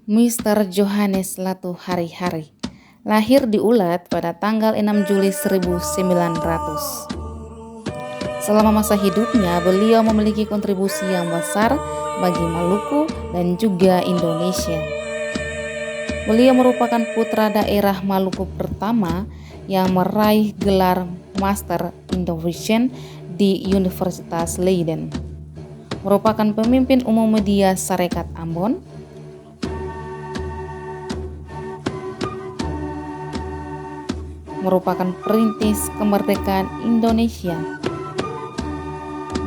Mr. Johannes Latu Hari-Hari lahir di Ulat pada tanggal 6 Juli 1900. Selama masa hidupnya, beliau memiliki kontribusi yang besar bagi Maluku dan juga Indonesia. Beliau merupakan putra daerah Maluku pertama yang meraih gelar Master Indonesian di Universitas Leiden. Merupakan pemimpin umum media Sarekat Ambon, merupakan perintis kemerdekaan Indonesia,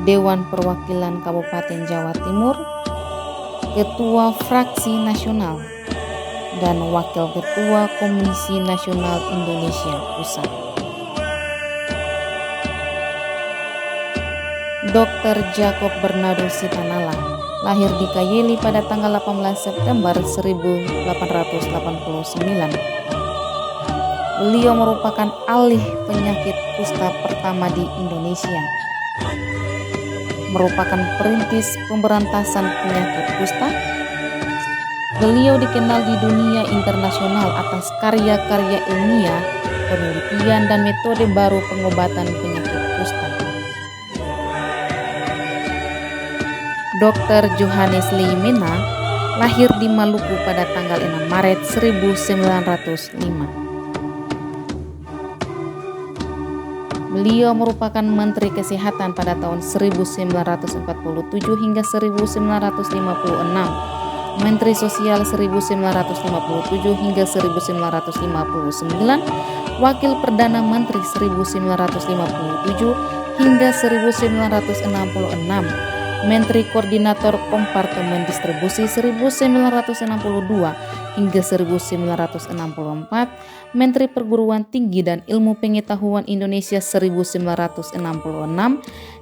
Dewan Perwakilan Kabupaten Jawa Timur, Ketua Fraksi Nasional, dan Wakil Ketua Komisi Nasional Indonesia Pusat. Dr. Jacob Bernardo Sitanala lahir di Kayeli pada tanggal 18 September 1889. Beliau merupakan ahli penyakit kusta pertama di Indonesia. Merupakan perintis pemberantasan penyakit kusta. Beliau dikenal di dunia internasional atas karya-karya ilmiah, penelitian, dan metode baru pengobatan penyakit kusta. Dr. Johannes Leimena lahir di Maluku pada tanggal 6 Maret 1905. Beliau merupakan Menteri Kesehatan pada tahun 1947 hingga 1956, Menteri Sosial 1957 hingga 1959, Wakil Perdana Menteri 1957 hingga 1966, Menteri Koordinator Kompartemen Distribusi 1962 hingga 1964, Menteri Perguruan Tinggi dan Ilmu Pengetahuan Indonesia 1966,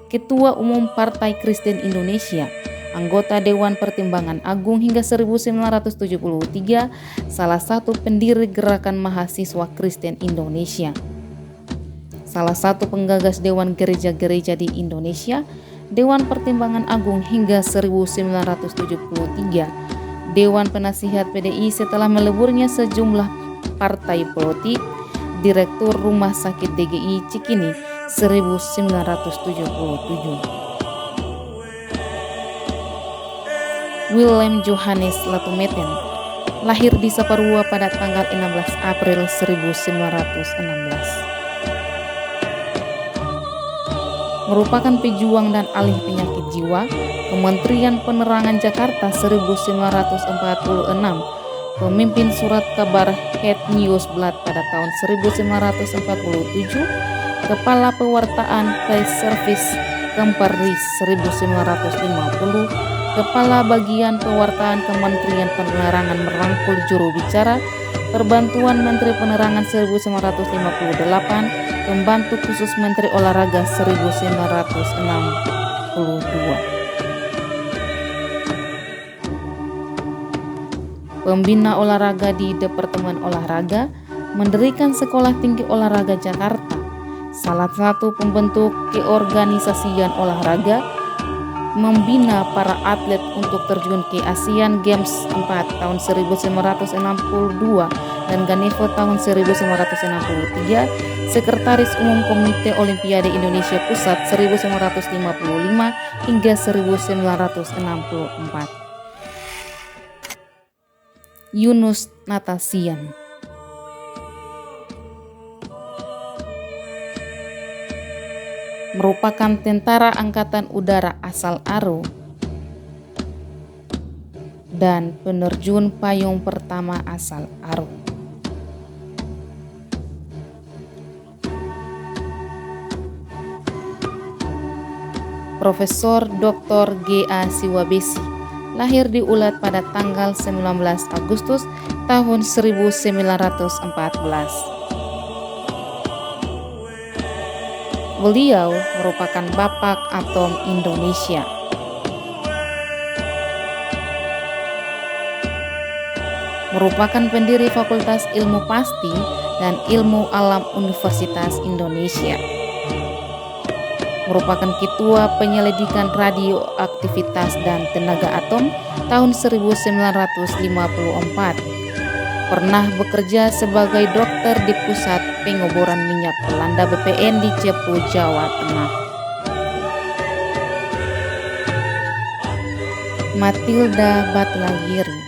Ketua Umum Partai Kristen Indonesia, anggota Dewan Pertimbangan Agung hingga 1973, salah satu pendiri Gerakan Mahasiswa Kristen Indonesia, salah satu penggagas Dewan Gereja-Gereja di Indonesia, Dewan Pertimbangan Agung hingga 1973, Dewan Penasihat PDI setelah meleburnya sejumlah partai politik, Direktur Rumah Sakit DGI Cikini 1977. Willem Johannes Latumeten lahir di Saparua pada tanggal 16 April 1916. Merupakan pejuang dan ahli penyakit jiwa, Kementerian Penerangan Jakarta 1946, pemimpin surat kabar Het Nieuwsblad pada tahun 1947, Kepala Pewartaan Press Service Kemperis 1950, Kepala Bagian Pewartaan Kementerian Penerangan merangkul juru bicara, Perbantuan Menteri Penerangan 1958, Pembantu Khusus Menteri Olahraga 1962. Pembina olahraga di Departemen Olahraga, mendirikan Sekolah Tinggi Olahraga Jakarta, salah satu pembentuk keorganisasian olahraga, membina para atlet untuk terjun ke Asian Games 4 tahun 1962 dan Ganevo tahun 1963, Sekretaris Umum Komite Olimpiade Indonesia Pusat 1955 hingga 1964. Yunus Natasian merupakan tentara angkatan udara asal Aro dan penerjun payung pertama asal Aro. Profesor Dr. G.A. Siwabesi lahir di Ulat pada tanggal 19 Agustus tahun 1914. Beliau merupakan Bapak Atom Indonesia. Merupakan pendiri Fakultas Ilmu Pasti dan Ilmu Alam Universitas Indonesia. merupakan Ketua Penyelidikan Radioaktivitas dan Tenaga Atom tahun 1954. Pernah bekerja sebagai dokter di Pusat Pengoboran Minyak Belanda BPN di Cepu, Jawa Tengah. Matilda Batlagiri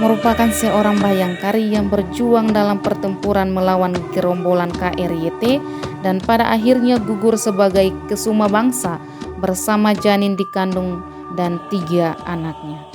merupakan seorang bayangkari yang berjuang dalam pertempuran melawan gerombolan KRYT dan pada akhirnya gugur sebagai kesuma bangsa bersama janin dikandung dan 3 anaknya.